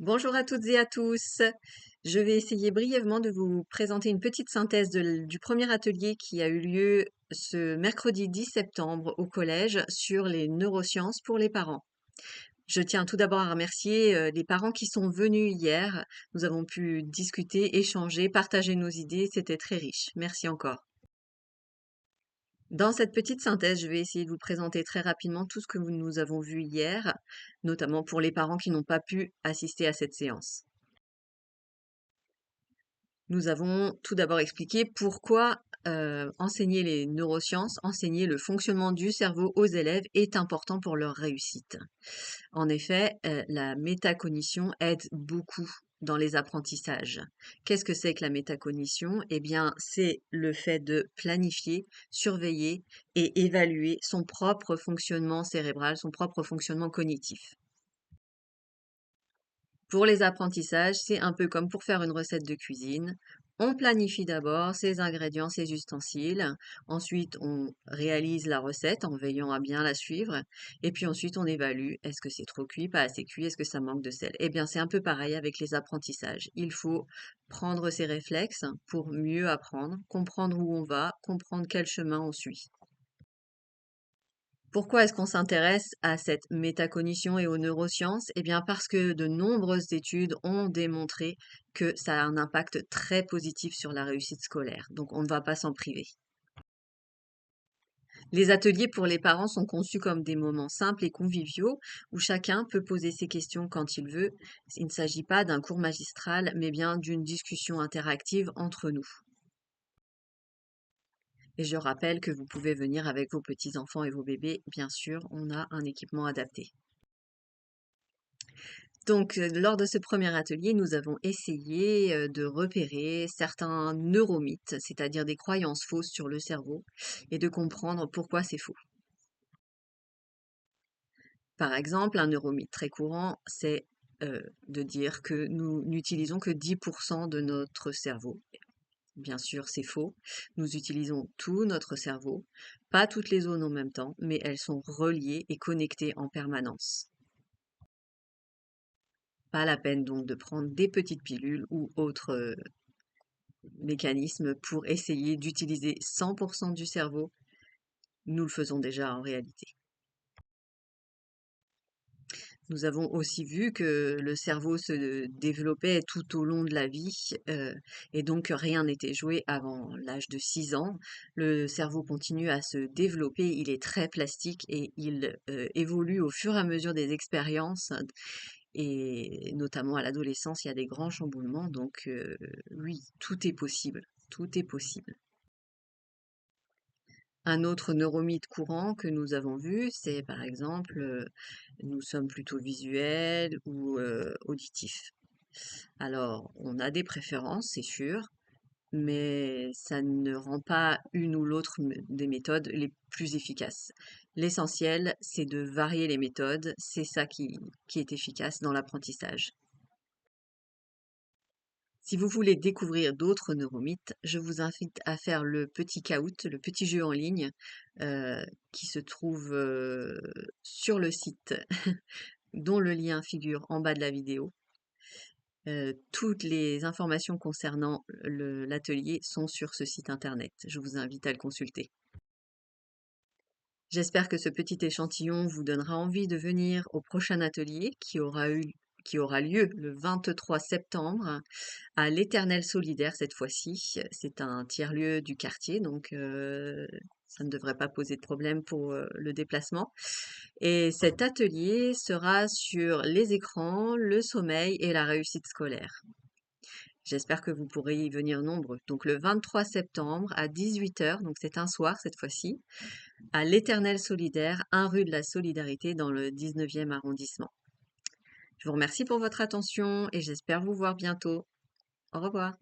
Bonjour à toutes et à tous. Je vais essayer brièvement de vous présenter une petite synthèse du premier atelier qui a eu lieu ce mercredi 10 septembre au collège sur les neurosciences pour les parents. Je tiens tout d'abord à remercier les parents qui sont venus hier. Nous avons pu discuter, échanger, partager nos idées. C'était très riche. Merci encore. Dans cette petite synthèse, je vais essayer de vous présenter très rapidement tout ce que nous avons vu hier, notamment pour les parents qui n'ont pas pu assister à cette séance. Nous avons tout d'abord expliqué pourquoi enseigner les neurosciences, enseigner le fonctionnement du cerveau aux élèves est important pour leur réussite. En effet, la métacognition aide beaucoup dans les apprentissages. Qu'est-ce que c'est que la métacognition? Eh bien, c'est le fait de planifier, surveiller et évaluer son propre fonctionnement cérébral, son propre fonctionnement cognitif. Pour les apprentissages, c'est un peu comme pour faire une recette de cuisine. On planifie d'abord ses ingrédients, ses ustensiles. Ensuite, on réalise la recette en veillant à bien la suivre. Et puis ensuite, on évalue. Est-ce que c'est trop cuit, pas assez cuit? Est-ce que ça manque de sel? Eh bien, c'est un peu pareil avec les apprentissages. Il faut prendre ses réflexes pour mieux apprendre, comprendre où on va, comprendre quel chemin on suit. Pourquoi est-ce qu'on s'intéresse à cette métacognition et aux neurosciences? Eh bien parce que de nombreuses études ont démontré que ça a un impact très positif sur la réussite scolaire. Donc on ne va pas s'en priver. Les ateliers pour les parents sont conçus comme des moments simples et conviviaux où chacun peut poser ses questions quand il veut. Il ne s'agit pas d'un cours magistral, mais bien d'une discussion interactive entre nous. Et je rappelle que vous pouvez venir avec vos petits-enfants et vos bébés. Bien sûr, on a un équipement adapté. Donc, lors de ce premier atelier, nous avons essayé de repérer certains neuromythes, c'est-à-dire des croyances fausses sur le cerveau, et de comprendre pourquoi c'est faux. Par exemple, un neuromythe très courant, c'est de dire que nous n'utilisons que 10% de notre cerveau. Bien sûr, c'est faux. Nous utilisons tout notre cerveau, pas toutes les zones en même temps, mais elles sont reliées et connectées en permanence. Pas la peine donc de prendre des petites pilules ou autres mécanismes pour essayer d'utiliser 100% du cerveau. Nous le faisons déjà en réalité. Nous avons aussi vu que le cerveau se développait tout au long de la vie et donc rien n'était joué avant l'âge de 6 ans. Le cerveau continue à se développer, il est très plastique et il évolue au fur et à mesure des expériences et notamment à l'adolescence, il y a des grands chamboulements. Donc oui, tout est possible, tout est possible. Un autre neuromythe courant que nous avons vu, c'est par exemple, nous sommes plutôt visuels ou auditifs. Alors, on a des préférences, c'est sûr, mais ça ne rend pas une ou l'autre des méthodes les plus efficaces. L'essentiel, c'est de varier les méthodes, c'est ça qui est efficace dans l'apprentissage. Si vous voulez découvrir d'autres neuromythes, je vous invite à faire le petit Kahoot, le petit jeu en ligne qui se trouve sur le site dont le lien figure en bas de la vidéo. Toutes les informations concernant l'atelier sont sur ce site internet. Je vous invite à le consulter. J'espère que ce petit échantillon vous donnera envie de venir au prochain atelier qui aura lieu le 23 septembre à l'Éternel Solidaire cette fois-ci. C'est un tiers-lieu du quartier, donc ça ne devrait pas poser de problème pour le déplacement. Et cet atelier sera sur les écrans, le sommeil et la réussite scolaire. J'espère que vous pourrez y venir nombreux. Donc le 23 septembre à 18 heures, donc c'est un soir cette fois-ci, à l'Éternel Solidaire, 1 rue de la Solidarité dans le 19e arrondissement. Je vous remercie pour votre attention et j'espère vous voir bientôt. Au revoir.